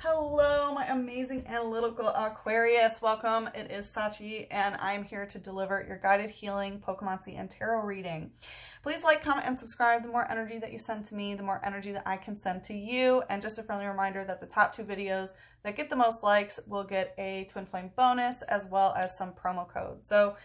Hello, my amazing analytical Aquarius. Welcome. It is Sachi, and I'm here to deliver your guided healing, Pokémoncy, and tarot reading. Please like, comment, and subscribe. The more energy that you send to me, the more energy that I can send to you. And just a friendly reminder that the top 2 videos that get the most likes will get a Twin Flame bonus as well as some promo codes. So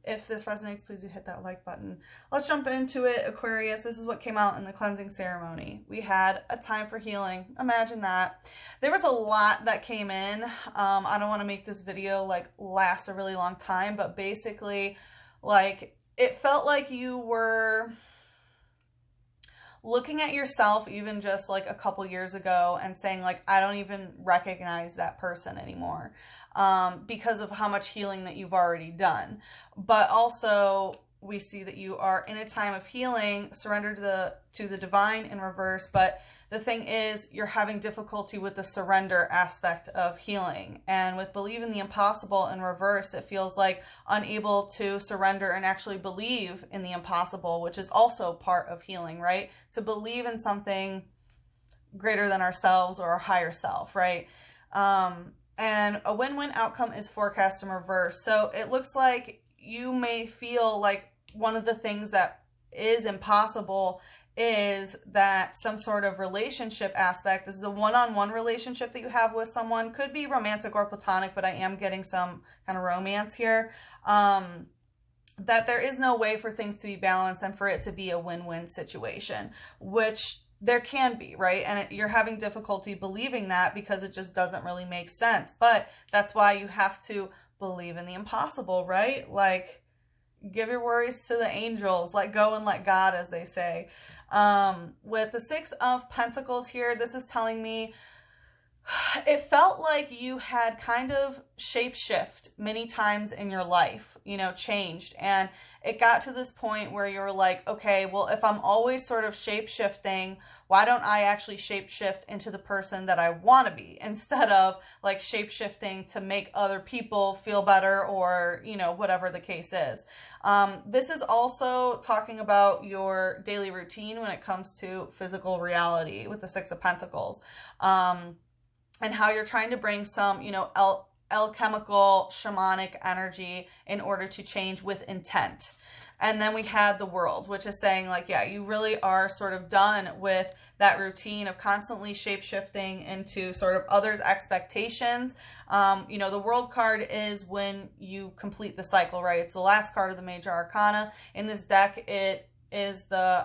if this resonates, please do hit that like button. Let's jump into it, Aquarius. This is what came out in the cleansing ceremony. We had a time for healing. Imagine that. There was a lot that came in. I don't want to make this video last a really long time, but basically it felt like you were looking at yourself even just a couple years ago and saying I don't even recognize that person anymore. Because of how much healing that you've already done. But also we see that you are in a time of healing, surrender to the divine in reverse. But the thing is, you're having difficulty with the surrender aspect of healing. And with believe in the impossible in reverse, it feels like unable to surrender and actually believe in the impossible, which is also part of healing, right? To believe in something greater than ourselves or our higher self, right? And a win-win outcome is forecast in reverse. So it looks like you may feel like one of the things that is impossible is that some sort of relationship aspect. This is a one-on-one relationship that you have with someone. Could be romantic or platonic, but I am getting some kind of romance here. That there is no way for things to be balanced and for it to be a win-win situation, which there can be, right? And you're having difficulty believing that because it just doesn't really make sense. But that's why you have to believe in the impossible, right? Give your worries to the angels, let go and let God, as they say. With the 6 of Pentacles here, this is telling me it felt like you had kind of shapeshift many times in your life, changed. And it got to this point where you were like, okay, well, if I'm always sort of shapeshifting, why don't I actually shapeshift into the person that I want to be instead of shapeshifting to make other people feel better or, whatever the case is. This is also talking about your daily routine when it comes to physical reality with the 6 of Pentacles. And how you're trying to bring some, alchemical, shamanic energy in order to change with intent. And then we had the World, which is saying yeah, you really are sort of done with that routine of constantly shape-shifting into sort of others' expectations. The World card is when you complete the cycle, right? It's the last card of the Major Arcana. In this deck, it is the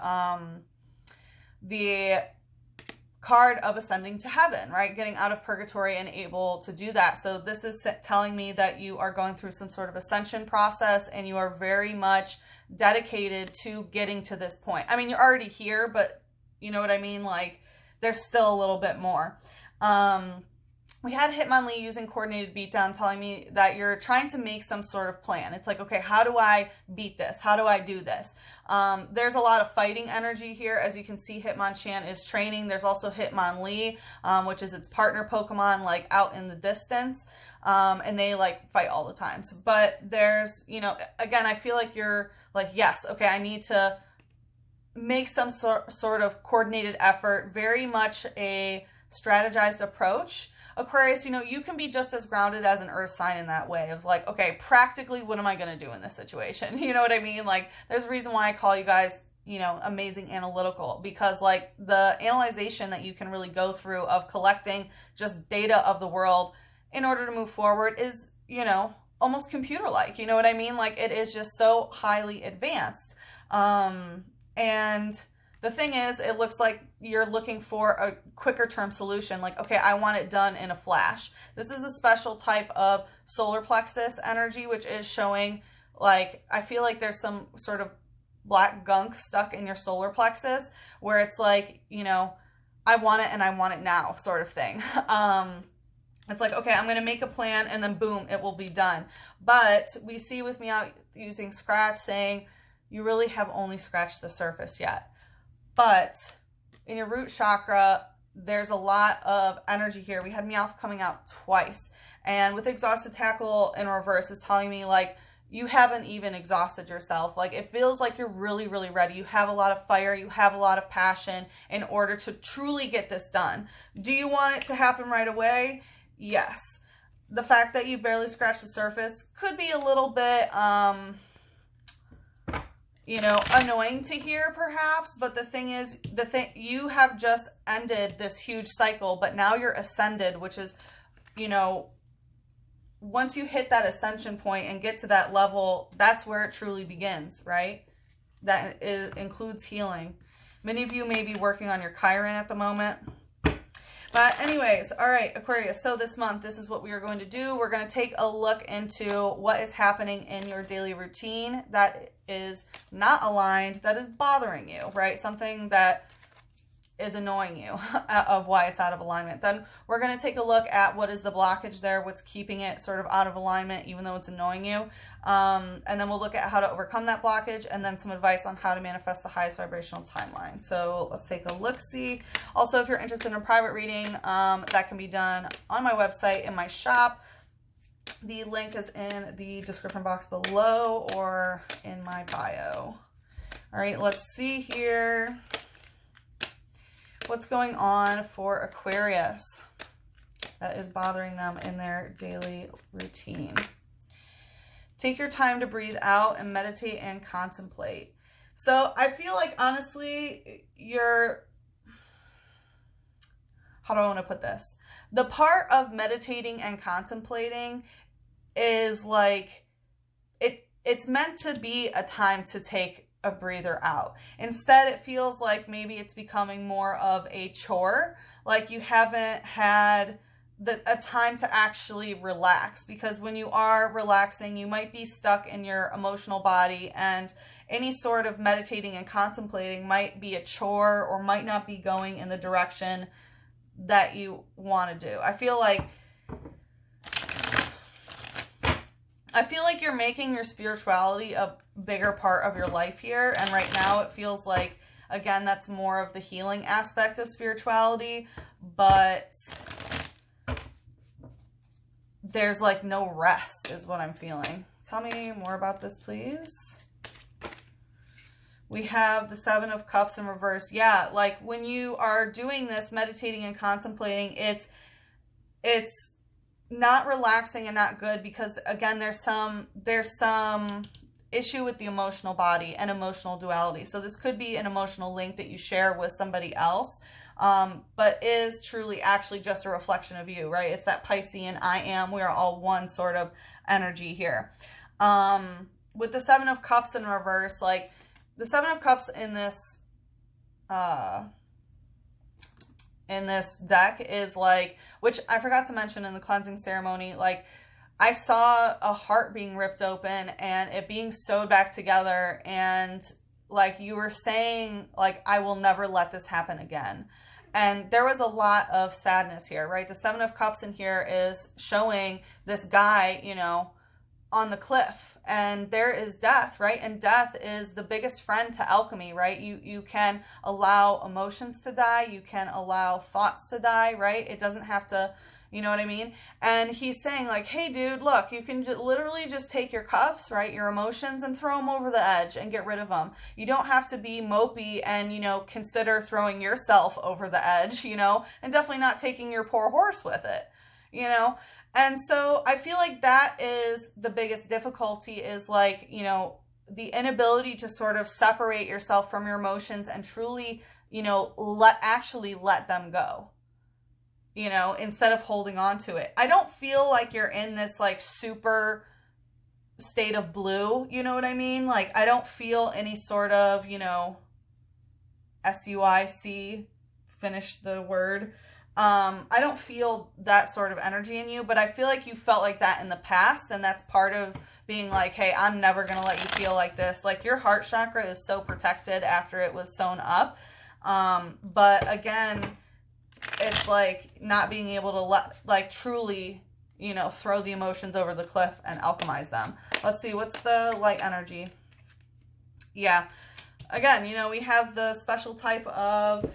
card of ascending to heaven, right? Getting out of purgatory and able to do that. So this is telling me that you are going through some sort of ascension process and you are very much dedicated to getting to this point. I mean, you're already here, but you know what I mean? There's still a little bit more. We had Hitmonlee using coordinated beatdown telling me that you're trying to make some sort of plan. It's okay, how do I beat this? How do I do this? There's a lot of fighting energy here. As you can see, Hitmonchan is training. There's also Hitmonlee, which is its partner Pokemon, out in the distance. And they fight all the time. But there's, again, I feel like you're yes, okay, I need to make some sort of coordinated effort, very much a strategized approach. Aquarius, you can be just as grounded as an earth sign in that way of okay, practically, what am I going to do in this situation? You know what I mean? There's a reason why I call you guys, amazing analytical, because the analyzation that you can really go through of collecting just data of the world in order to move forward is, almost computer-like. You know what I mean? It is just so highly advanced. And the thing is, it looks like you're looking for a quicker term solution. Okay, I want it done in a flash. This is a special type of solar plexus energy, which is showing I feel like there's some sort of black gunk stuck in your solar plexus where it's I want it and I want it now sort of thing. It's okay, I'm going to make a plan and then boom, it will be done. But we see with me out using Scratch saying you really have only scratched the surface yet. But in your root chakra, there's a lot of energy here. We had Meowth coming out twice. And with Exhausted Tackle in reverse is telling me you haven't even exhausted yourself. Like, it feels like you're really, really ready. You have a lot of fire. You have a lot of passion in order to truly get this done. Do you want it to happen right away? Yes. The fact that you barely scratched the surface could be a little bit, you know, annoying to hear perhaps, but the thing is, you have just ended this huge cycle, but now you're ascended, which is, you know, once you hit that ascension point and get to that level, that's where it truly begins, right? That includes healing. Many of you may be working on your Chiron at the moment. But anyways, all right, Aquarius, so this month, this is what we are going to do. We're going to take a look into what is happening in your daily routine that is not aligned, that is bothering you, right? Something that is annoying you of why it's out of alignment. Then we're going to take a look at what is the blockage there, what's keeping it sort of out of alignment, even though it's annoying you. And then we'll look at how to overcome that blockage, and then some advice on how to manifest the highest vibrational timeline. So let's take a look-see. Also, if you're interested in a private reading, that can be done on my website, in my shop. The link is in the description box below or in my bio. All right, let's see here. What's going on for Aquarius that is bothering them in their daily routine? Take your time to breathe out and meditate and contemplate. So I feel like, honestly, how do I want to put this? The part of meditating and contemplating is like, it's meant to be a time to take a breather out. Instead, it feels like maybe it's becoming more of a chore, like you haven't had a time to actually relax, because when you are relaxing, you might be stuck in your emotional body, and any sort of meditating and contemplating might be a chore or might not be going in the direction that you want to do. I feel like you're making your spirituality a bigger part of your life here. And right now it feels like, again, that's more of the healing aspect of spirituality, but there's like no rest is what I'm feeling. Tell me more about this, please. We have the Seven of Cups in reverse. Yeah, like when you are doing this, meditating and contemplating, it's not relaxing and not good, because again, there's some issue with the emotional body and emotional duality. So this could be an emotional link that you share with somebody else, but is truly actually just a reflection of you, right? It's that Piscean I am, we are all one sort of energy here. With the Seven of Cups in reverse, like the Seven of Cups in this deck is like, which I forgot to mention in the cleansing ceremony, like I saw a heart being ripped open and it being sewed back together, and like you were saying, like, I will never let this happen again. And there was a lot of sadness here, right? The Seven of Cups in here is showing this guy, you know, on the cliff, and there is death, right? And death is the biggest friend to alchemy, right? You can allow emotions to die, you can allow thoughts to die, right? It doesn't have to, you know what I mean? And he's saying like, hey dude, look, you can literally just take your cups, right, your emotions, and throw them over the edge and get rid of them. You don't have to be mopey and, you know, consider throwing yourself over the edge, you know, and definitely not taking your poor horse with it, you know? And so I feel like that is the biggest difficulty, is like, you know, the inability to sort of separate yourself from your emotions and truly, you know, actually let them go, you know, instead of holding on to it. I don't feel like you're in this like super state of blue, you know what I mean? Like I don't feel any sort of, you know, SUIC, finish the word. I don't feel that sort of energy in you, but I feel like you felt like that in the past, and that's part of being like, hey, I'm never going to let you feel like this. Like your heart chakra is so protected after it was sewn up. But again, it's like not being able to like truly, you know, throw the emotions over the cliff and alchemize them. Let's see, what's the light energy? Yeah. Again, you know, we have the special type of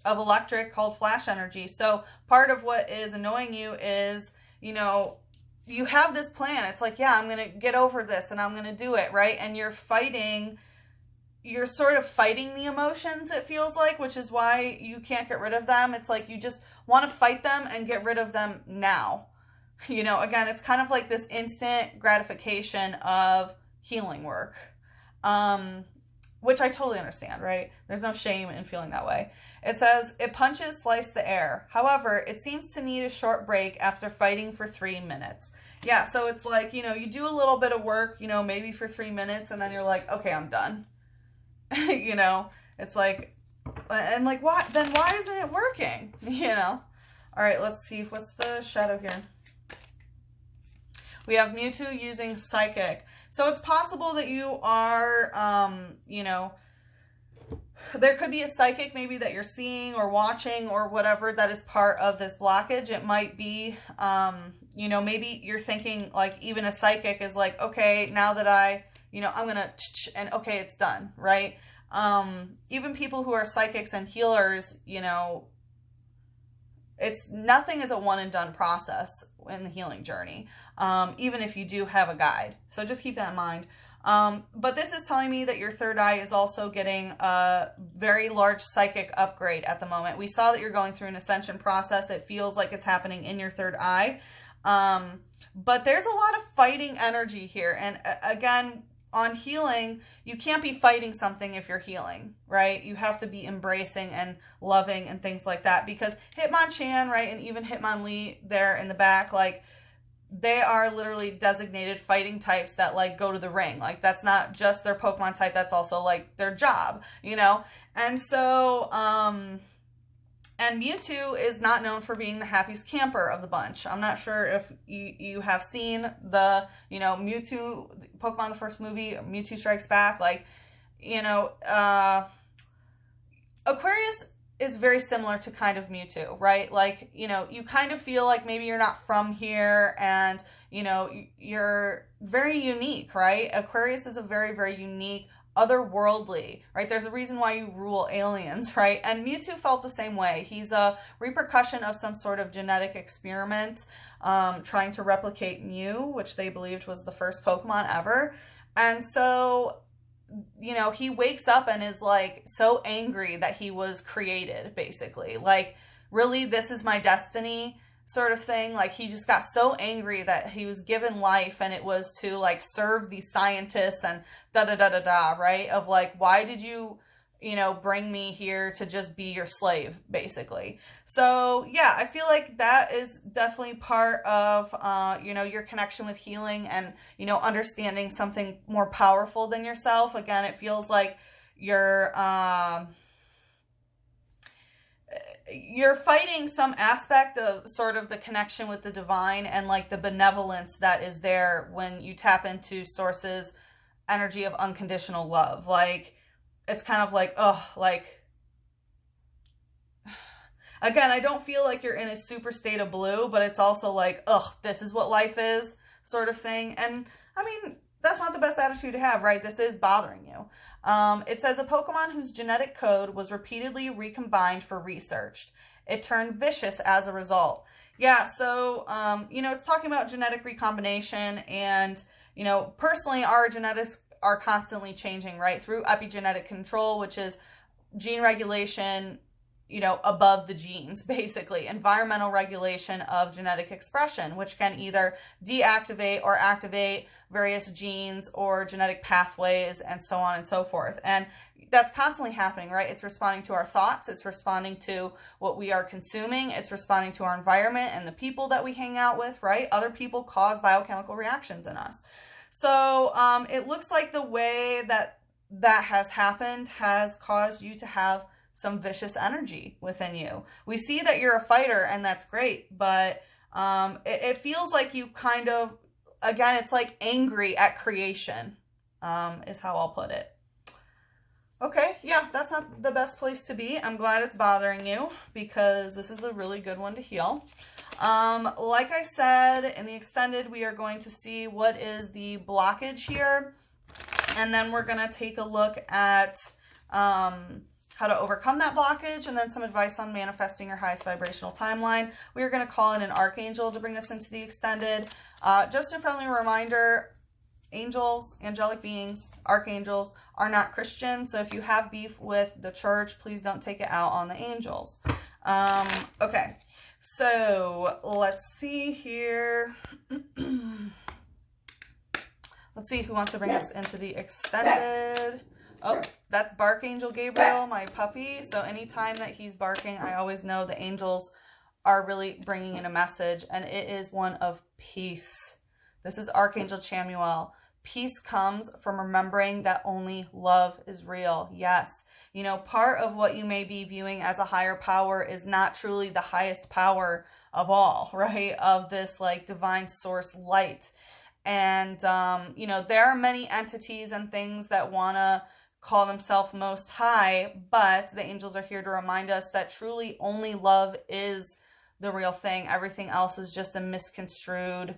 electric called flash energy. So part of what is annoying you is, you know, you have this plan. It's like, yeah, I'm going to get over this and I'm going to do it, right? And you're sort of fighting the emotions, it feels like, which is why you can't get rid of them. It's like you just want to fight them and get rid of them now. You know, again, it's kind of like this instant gratification of healing work, which I totally understand, right? There's no shame in feeling that way. It says, it punches slice the air. However, it seems to need a short break after fighting for 3 minutes. Yeah, so it's like, you know, you do a little bit of work, you know, maybe for 3 minutes, and then you're like, okay, I'm done. You know, it's like, and like, why isn't it working? You know? All right, let's see. What's the shadow here? We have Mewtwo using Psychic. So it's possible that you are, you know, there could be a psychic maybe that you're seeing or watching or whatever that is part of this blockage. It might be, you know, maybe you're thinking like even a psychic is like, okay, now that you know, I'm going to, and okay, it's done, right? Even people who are psychics and healers, you know, nothing is a one and done process in the healing journey, even if you do have a guide. So just keep that in mind. But this is telling me that your third eye is also getting a very large psychic upgrade at the moment. We saw that you're going through an ascension process. It feels like it's happening in your third eye. But there's a lot of fighting energy here. And again, on healing, you can't be fighting something if you're healing, right? You have to be embracing and loving and things like that, because Hitmonchan, right, and even Hitmonlee there in the back, like, they are literally designated fighting types that like go to the ring. Like that's not just their Pokemon type, that's also like their job, you know? And so, and Mewtwo is not known for being the happiest camper of the bunch. I'm not sure if you have seen the, you know, Mewtwo, Pokemon the first movie, Mewtwo Strikes Back, like, you know, Aquarius is very similar to kind of Mewtwo, right? Like, you know, you kind of feel like maybe you're not from here and, you know, you're very unique, right? Aquarius is a very, very unique, otherworldly, right? There's a reason why you rule aliens, right? And Mewtwo felt the same way. He's a repercussion of some sort of genetic experiment, trying to replicate Mew, which they believed was the first Pokemon ever. And so, you know, he wakes up and is like so angry that he was created, basically. Like, really, this is my destiny sort of thing. Like, he just got so angry that he was given life and it was to like serve these scientists and da-da-da-da-da, right? Of like, why did you, you know, bring me here to just be your slave, basically. So yeah, I feel like that is definitely part of, you know, your connection with healing and, you know, understanding something more powerful than yourself. Again, it feels like you're fighting some aspect of sort of the connection with the divine and like the benevolence that is there when you tap into Source's energy of unconditional love. Like, it's kind of like, oh, like, again, I don't feel like you're in a super state of blue, but it's also like, ugh, this is what life is sort of thing. And I mean, that's not the best attitude to have, right? This is bothering you. It says a Pokemon whose genetic code was repeatedly recombined for research. It turned vicious as a result. Yeah, so, you know, it's talking about genetic recombination and, you know, personally, our genetics are constantly changing, right? Through epigenetic control, which is gene regulation, you know, above the genes, basically. Environmental regulation of genetic expression, which can either deactivate or activate various genes or genetic pathways and so on and so forth. And that's constantly happening, right? It's responding to our thoughts. It's responding to what we are consuming. It's responding to our environment and the people that we hang out with, right? Other people cause biochemical reactions in us. So it looks like the way that has happened has caused you to have some vicious energy within you. We see that you're a fighter and that's great, but it feels like you kind of, again, it's like angry at creation, is how I'll put it. Okay, yeah, that's not the best place to be. I'm glad it's bothering you because this is a really good one to heal. Like I said, in the extended, we are going to see what is the blockage here. And then we're going to take a look at how to overcome that blockage, and then some advice on manifesting your highest vibrational timeline. We are going to call in an archangel to bring us into the extended. Just a friendly reminder, angels, angelic beings, archangels are not Christian. So if you have beef with the church, please don't take it out on the angels. Okay, so let's see here. Let's see who wants to bring us into the extended. Oh, that's Barkangel Gabriel, my puppy. So anytime that he's barking, I always know the angels are really bringing in a message, and it is one of peace. This is Archangel Chamuel. Peace comes from remembering that only love is real. Yes. You know, part of what you may be viewing as a higher power is not truly the highest power of all, right? Of this like divine source light. And, you know, there are many entities and things that want to call themselves most high, but the angels are here to remind us that truly only love is the real thing. Everything else is just a misconstrued,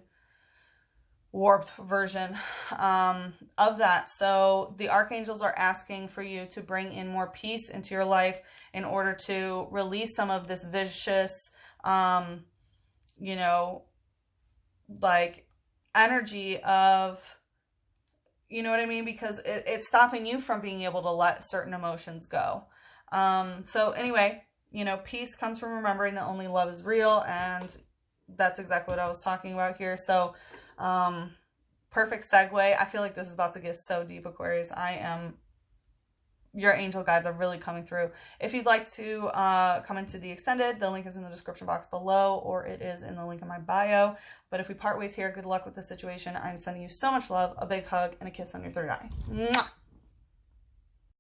warped version of that. So the archangels are asking for you to bring in more peace into your life in order to release some of this vicious, you know, like energy of, you know what I mean? Because it's stopping you from being able to let certain emotions go. So anyway, you know, peace comes from remembering that only love is real. And that's exactly what I was talking about here. So, perfect segue. I feel like this is about to get so deep, Aquarius. Your angel guides are really coming through. If you'd like to come into the extended, the link is in the description box below, or it is in the link in my bio. But if we part ways here, good luck with the situation. I'm sending you so much love, a big hug, and a kiss on your third eye. Mwah!